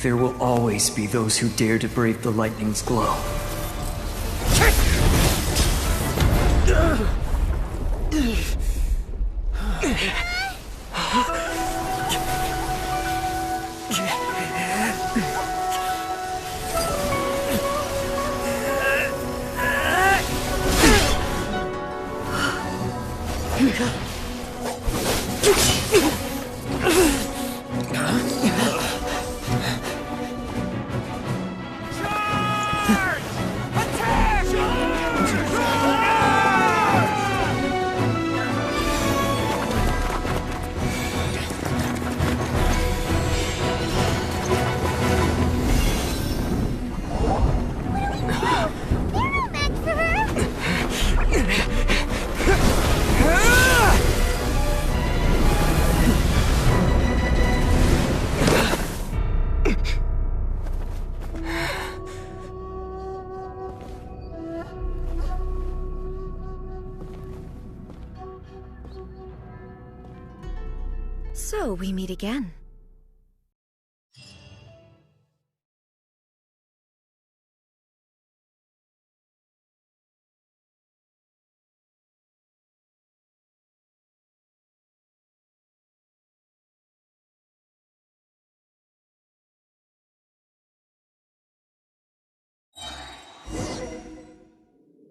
There will always be those who dare to brave the lightning's glow. So, we meet again.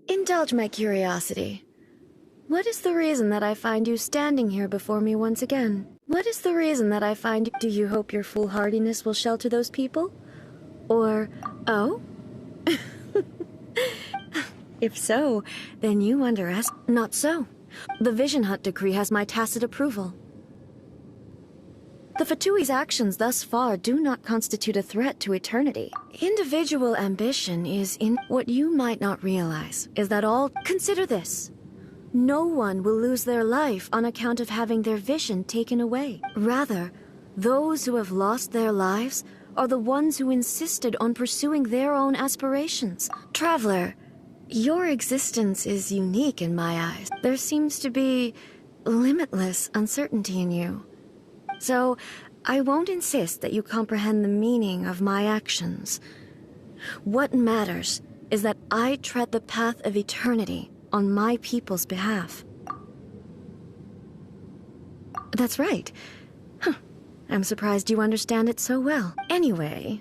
Indulge my curiosity. What is the reason that I find you standing here before me once again? What is the reason that I find you? Do you hope your foolhardiness will shelter those people? Or, oh? If so, then you underestimate. Not so. The Vision Hut decree has my tacit approval. The Fatui's actions thus far do not constitute a threat to eternity. Individual ambition is in... What you might not realize is that all... Consider this. No one will lose their life on account of having their vision taken away. Rather, those who have lost their lives are the ones who insisted on pursuing their own aspirations. Traveler, your existence is unique in my eyes. There seems to be limitless uncertainty in you. So, I won't insist that you comprehend the meaning of my actions. What matters is that I tread the path of eternity on my people's behalf. That's right. Huh. I'm surprised you understand it so well. Anyway,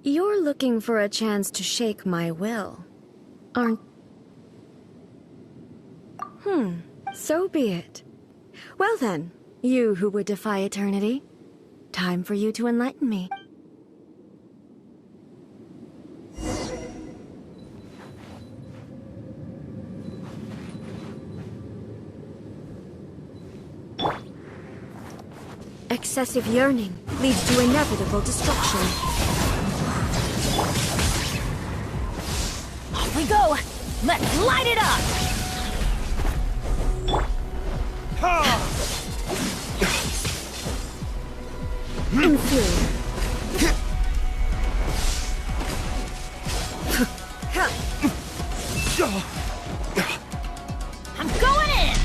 you're looking for a chance to shake my will, aren't... So be it. Well then, you who would defy eternity, time for you to enlighten me. Excessive yearning leads to inevitable destruction. Off we go! Let's light it up! Inferior. I'm going in!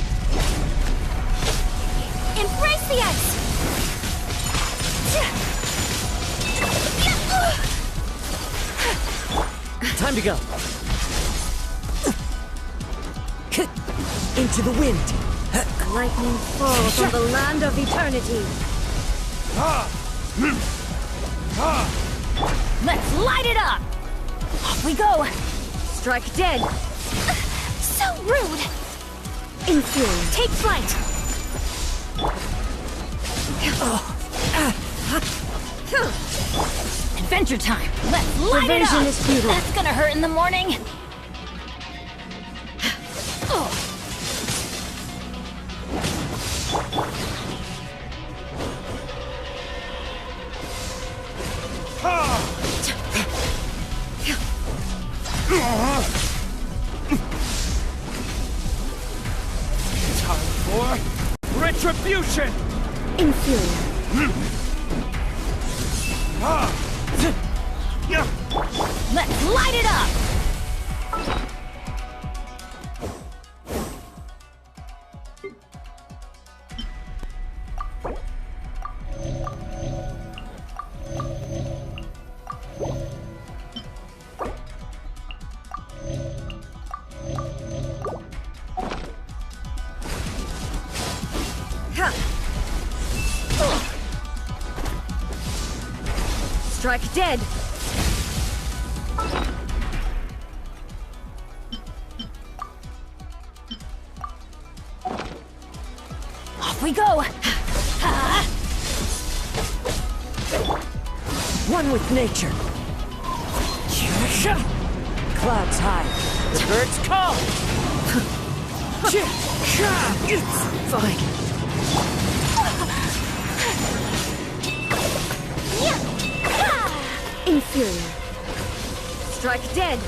Embrace the ice! Time to go. Into the wind. Lightning falls on the land of eternity. Let's light it up! Off we go! Strike dead. So rude! Inferior. Take flight! Adventure time! Let's light it vision up! is futile. That's gonna hurt in the morning! Time for retribution! Inferior. Let's light it up! Strike dead! Off we go! One with nature. Clouds high. The birds call. It's fine. Inferior. Strike dead!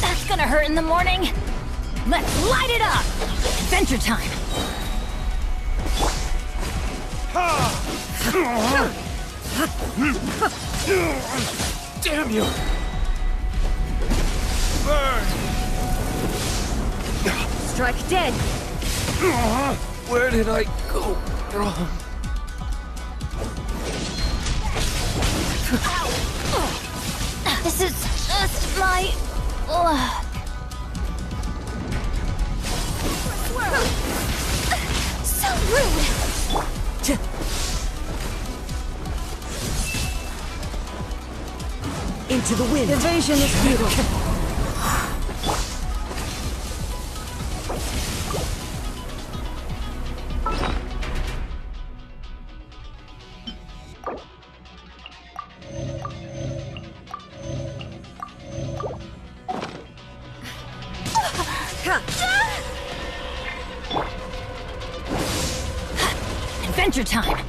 That's gonna hurt in the morning! Let's light it up! Adventure time! Damn you! Burn! Strike dead! Where did I go wrong? This is just my luck. So rude! Into the wind. Evasion is futile. Adventure time!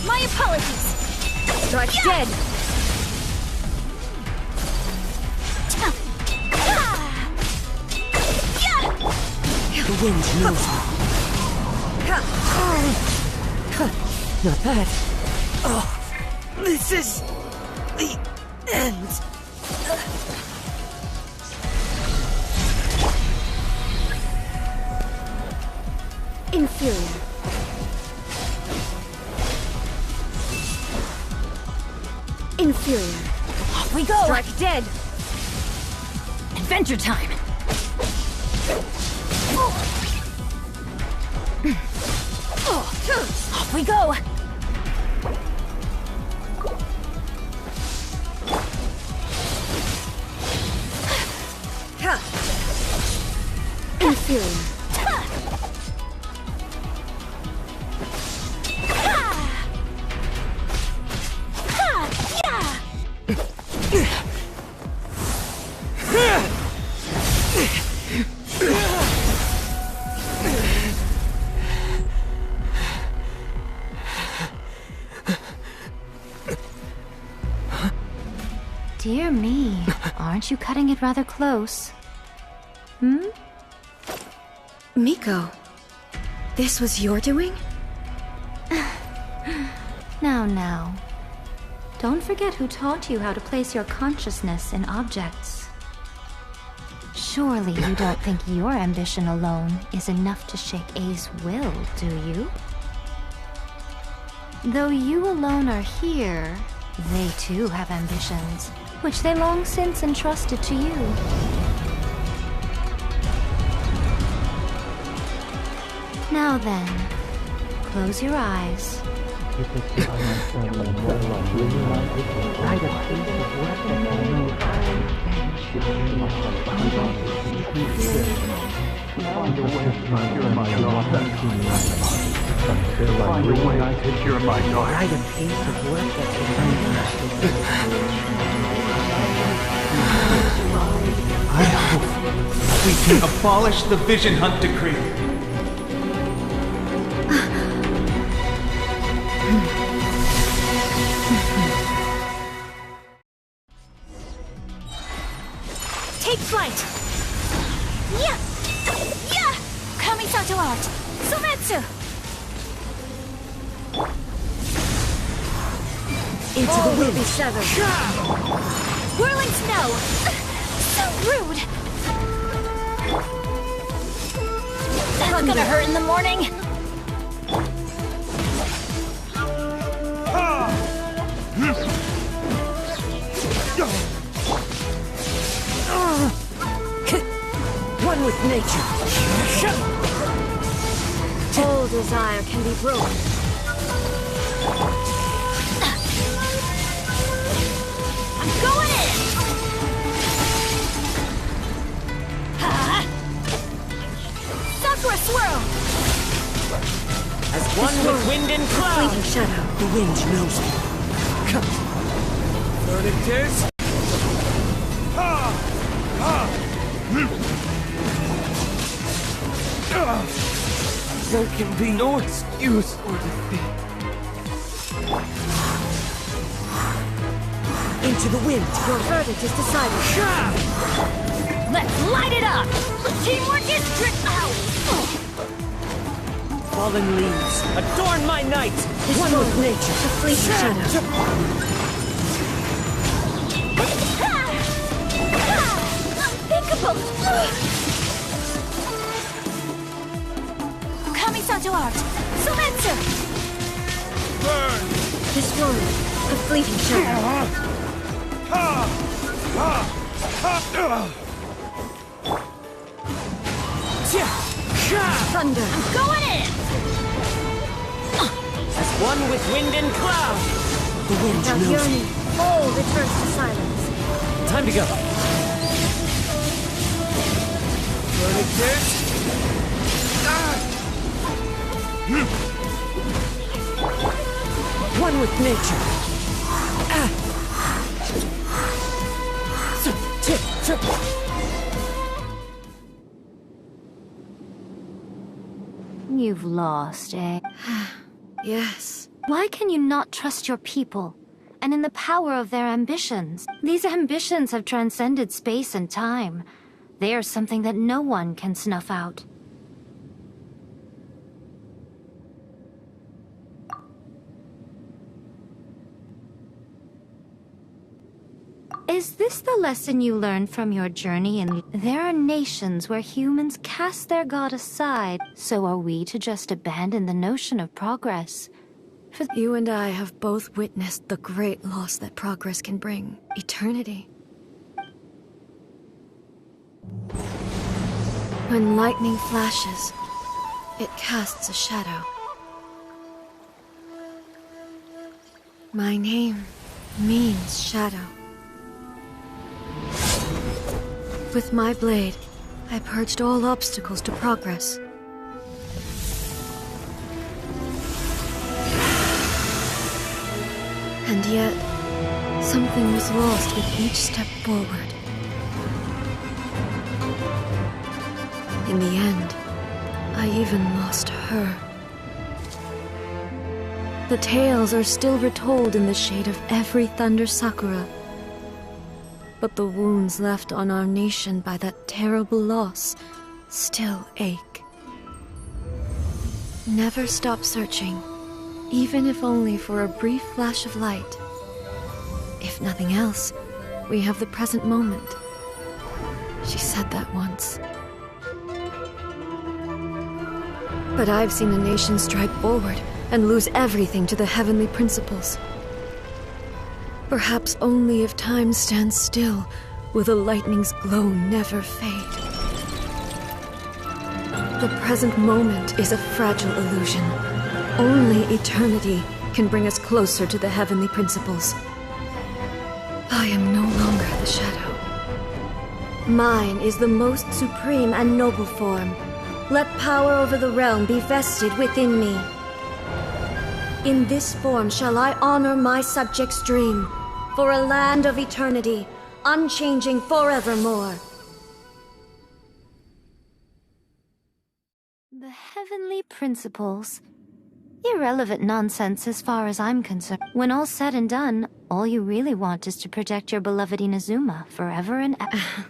My apologies! Strike dead! The wind knows me. Not bad. Oh, this is the end. Inferior. Inferior. Off we go! Strike dead! Adventure time! Off we go! Inferior. Dear me, aren't you cutting it rather close? Miko, this was your doing? Now. Don't forget who taught you how to place your consciousness in objects. Surely you don't think your ambition alone is enough to shake A's will, do you? Though you alone are here, they too have ambitions, which they long since entrusted to you. Now then, close your eyes. I hope we can abolish the Vision Hunt Decree. Take flight! Yeah! Yeah! Kamisato art! Sometsu! Into the wind. Be severed. Whirling snow! So rude! That's gonna hurt in the morning! One with nature. All desire can be broken. I'm going in! Sakura swirl! As one with wind and cloud. Fleeting shadow. The wind knows me. Burning tears. There can be no excuse for defeat. Into the wind. Your verdict is decided. Let's light it up! Teamwork is trick out! Fallen leaves. Adorn my night. One with nature. The fleeting shadow. Unthinkable! Kamisato art! Sumetsu! Burn! Destroy. The fleeting shadow. Thunder. Going in! As one with wind and cloud. The wind Now knows me. yearning, all returns to silence. Time to go. Burning tears. One with nature. You've lost, eh? Yes. Why can you not trust your people, and in the power of their ambitions? These ambitions have transcended space and time. They are something that no one can snuff out. Is this the lesson you learned from your journey? There are nations where humans cast their god aside, so are we to just abandon the notion of progress? You and I have both witnessed the great loss that progress can bring. Eternity. When lightning flashes, it casts a shadow. My name means shadow. With my blade, I purged all obstacles to progress. And yet, something was lost with each step forward. In the end, I even lost her. The tales are still retold in the shade of every Thunder Sakura. But the wounds left on our nation by that terrible loss still ache. Never stop searching, even if only for a brief flash of light. If nothing else, we have the present moment. She said that once. But I've seen a nation strike forward and lose everything to the heavenly principles. Perhaps only if time stands still will the lightning's glow never fade. The present moment is a fragile illusion. Only eternity can bring us closer to the heavenly principles. I am no longer the shadow. Mine is the most supreme and noble form. Let power over the realm be vested within me. In this form shall I honor my subjects' dream, for a land of eternity, unchanging forevermore. The heavenly principles. Irrelevant nonsense as far as I'm concerned. When all's said and done, all you really want is to protect your beloved Inazuma forever and ever.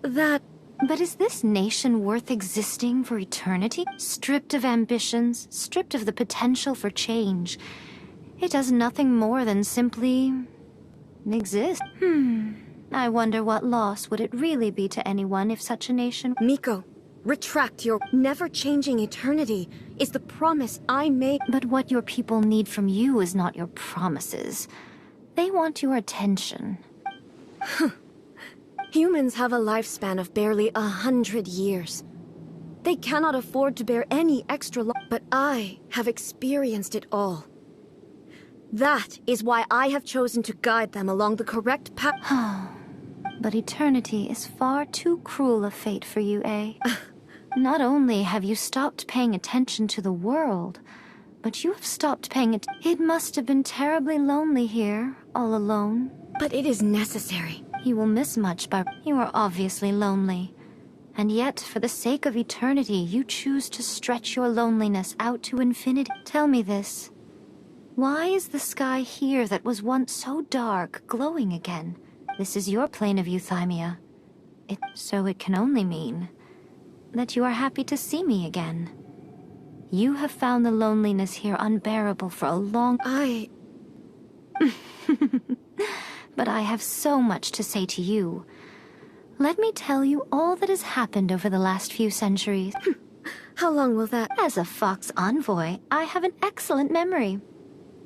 But is this nation worth existing for eternity? Stripped of ambitions, stripped of the potential for change. It does nothing more than simply exist. I wonder what loss would it really be to anyone if such a nation... Miko, retract your never-changing eternity is the promise I made. But what your people need from you is not your promises. They want your attention. Humans have a lifespan of barely 100 years. They cannot afford to bear any extra but I have experienced it all. That is why I have chosen to guide them along the correct path. But eternity is far too cruel a fate for you, eh? Not only have you stopped paying attention to the world, but you have stopped paying it. It must have been terribly lonely here, all alone. But it is necessary. You will miss much, but you are obviously lonely. And yet, for the sake of eternity, you choose to stretch your loneliness out to infinity. Tell me this. Why is the sky here that was once so dark glowing again? This is your plane of euthymia. So it can only mean that you are happy to see me again. You have found the loneliness here unbearable for a long... But I have so much to say to you. Let me tell you all that has happened over the last few centuries. How long will that... As a Fox envoy, I have an excellent memory.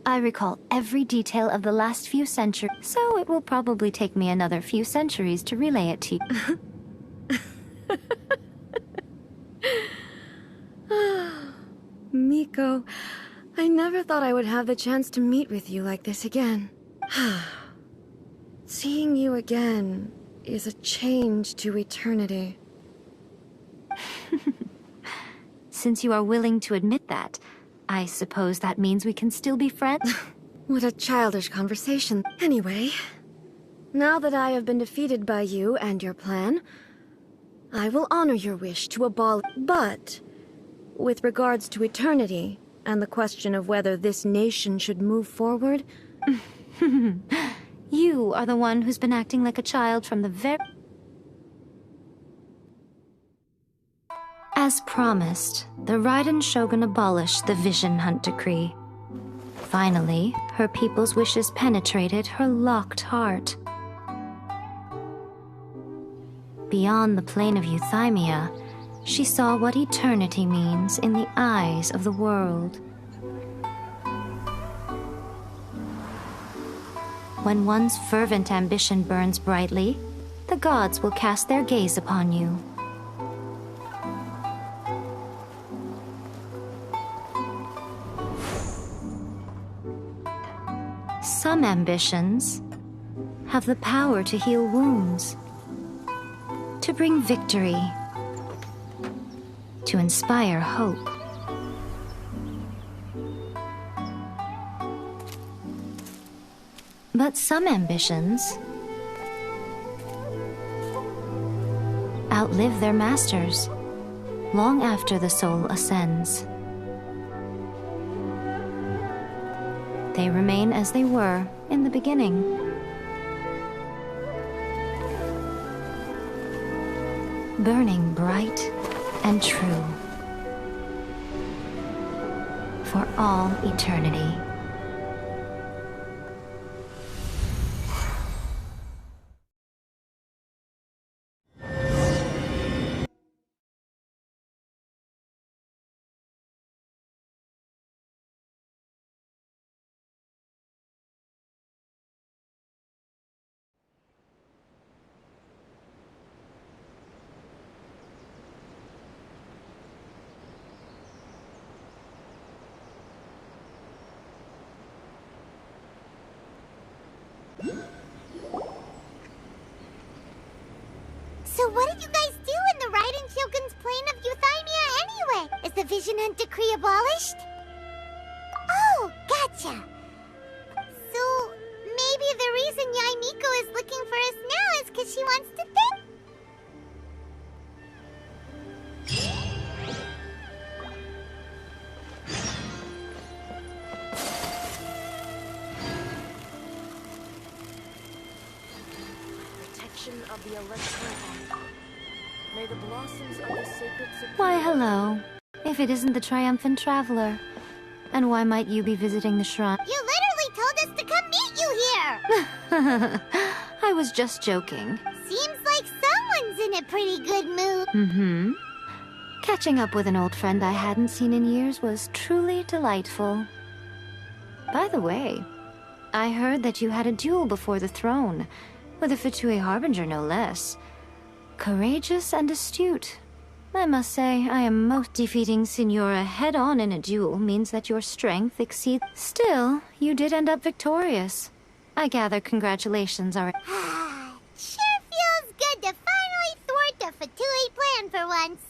I recall every detail of the last few centuries, so it will probably take me another few centuries to relay it to you. Miko, I never thought I would have the chance to meet with you like this again. Seeing you again is a change to eternity. Since you are willing to admit that, I suppose that means we can still be friends? What a childish conversation. Anyway, now that I have been defeated by you and your plan, I will honor your wish to abolish... But, with regards to eternity, and the question of whether this nation should move forward... You are the one who's been acting like a child from the very... As promised, the Raiden Shogun abolished the Vision Hunt Decree. Finally, her people's wishes penetrated her locked heart. Beyond the plane of euthymia, she saw what eternity means in the eyes of the world. When one's fervent ambition burns brightly, the gods will cast their gaze upon you. Some ambitions have the power to heal wounds, to bring victory, to inspire hope. But some ambitions outlive their masters long after the soul ascends. They remain as they were in the beginning. Burning bright and true for all eternity. So what did you guys do in the Raiden Shogun's plane of euthymia anyway? Is the Vision Hunt Decree abolished? Oh, gotcha. So maybe the reason Yae Miko is looking for us now is because she wants to think. Of the electron. May the blossoms of the sacred... Why, hello. If it isn't the triumphant traveler. And why might you be visiting the shrine? You literally told us to come meet you here! I was just joking. Seems like someone's in a pretty good mood. Catching up with an old friend I hadn't seen in years was truly delightful. By the way, I heard that you had a duel before the throne. with a Fatui Harbinger no less. Courageous and astute. I must say, I am most defeating Signora head-on in a duel means that your strength exceeds... Still, you did end up victorious. I gather congratulations are... Sure feels good to finally thwart the Fatui plan for once.